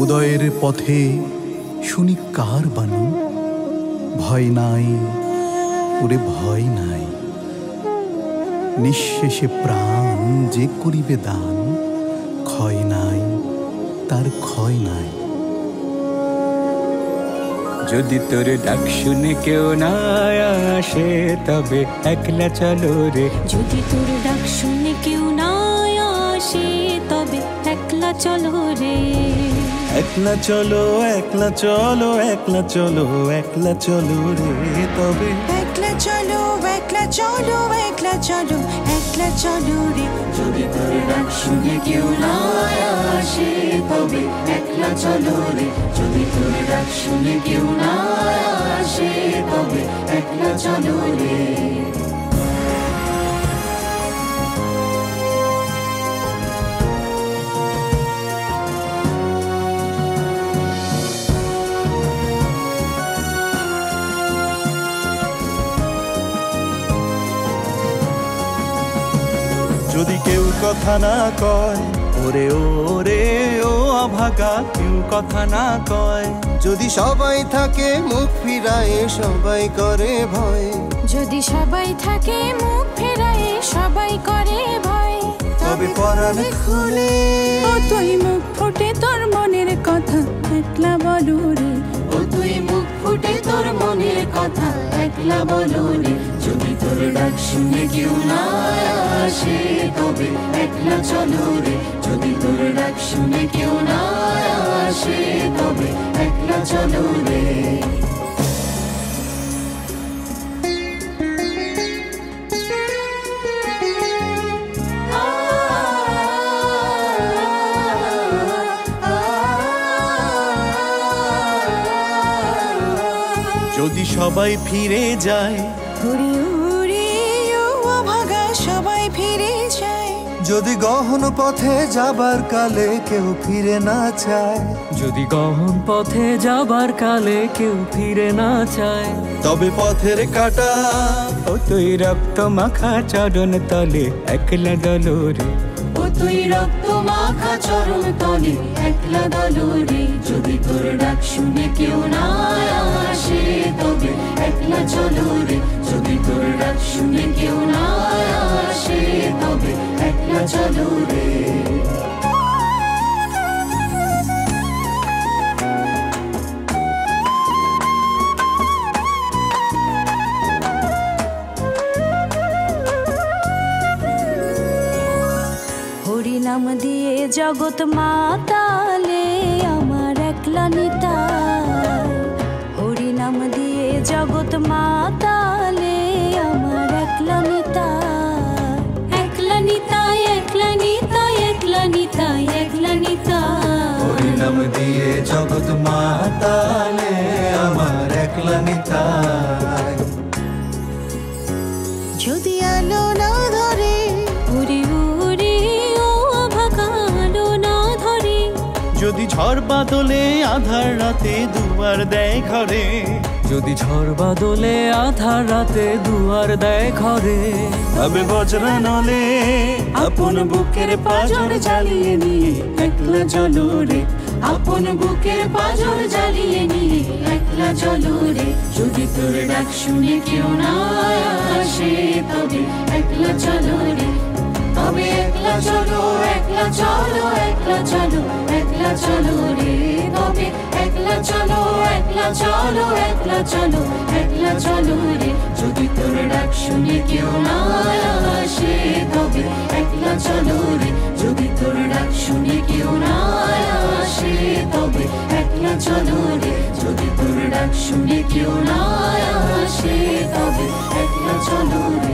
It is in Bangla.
উদয়ের পথে শুনি কার বাণী, ভয় নাই ওরে ভয় নাই, নিঃশেষে প্রাণ যে করিবে দান, ক্ষয় নাই তার ক্ষয় নাই। যদি তোর ডাক শুনে কেউ না আসে তবে একলা চলো রে। যদি তোর ডাক শুনে কেউ না আসে তবে একলা চলো রে। একলা চলো একলা চলো একলা চলো একলা চলো রে তবে একলা চলো একলা চলো একলা চলো একলা চলো রে। যদি তোর ডাক শুনে কেউ না আসে তবে একলা চলো রে। যদি তোর ডাক শুনে কেউ না আসে তবে একলা চলো রে। যদি কেউ কথা না কয় ওরে ওরে ও অভাগা, কেউ কথা না কয়, যদি সবাই থাকে মুখ ফিরায়ে সবাই করে ভয়, যদি সবাই থাকে মুখ ফেরায় সবাই করে ভয়, তবে পরাণ খুলে ও তুই মুখ ফুটে তোর মনের কথা একলা বলো রে। ও তুই মুখ ফুটে তোর মনের কথা একলা বলো রে। যদি তোর ডাক শুনে কেউ না আসে তবে একলা চলো রে। যদি তোর ডাক শুনে কেউ না আসে তবে একলা চলো রে। যদি সবাই ফিরে যায়, উড়ি উড়ি ও অভাগা সবাই ফিরে যায়, যদি গহন পথে যাবার কালে কেউ ফিরে না চায়, যদি গহন পথে যাবার কালে কেউ ফিরে না চায়, তবে পথের কাটা ও তুই রক্ত মাখা চরণ তলে একলা দলো রে। ও তুই রক্ত মাখা চরণ তলে একলা দলো রে। যদি তোর ডাক শুনে কেউ না আসে তবে একলা চলো রে। যদি তোর ডাক শুনে কেউ না আসে তবে একলা চলো রে। হরিনাম দিয়ে জগৎ মাতালে আমার একলা নিতাই, হরিনাম দিয়ে জগৎ মাতালে আমার একলা নিতাই, একলা নিতাই একলা নিতাই একলা নিতাই একলা নিতাই। হরিনাম দিয়ে জগৎ মাতালে আমার একলা নিতাই। যদি আলো না ধরে উড়ি উড়ি ও অভাগা আলো না ধরে, যদি ঝড় বাদলে আধার রাতে দুয়ার দেয় ঘরে, যদি ঝড় বাদলে আধার রাতে দুয়ার দেয় ঘরে, তবে বজ্রা নলে আপন বুকের পাঁজর জ্বালিয়ে নিয়ে একলা চলো রে। আপন বুকের পাঁজর জ্বালিয়ে নিয়ে একলা চলো রে। যদি তোর ডাক শুনে কেউ না আসে তবে একলা চলো রে। তবে একলা চলো একলা চলো একলা চলো একলা চলো রে। তবে একলা চলো একলা চলো একলা চলো একলা চলো রে। যদি তোর ডাক শুনে কেউ না আসে তবে একলা চলো রে। যদি তোর ডাক শুনে কেউ না আসে তবে একলা চলো রে। যদি তোর ডাক শুনে কেউ না আসে তবে একলা চলো রে।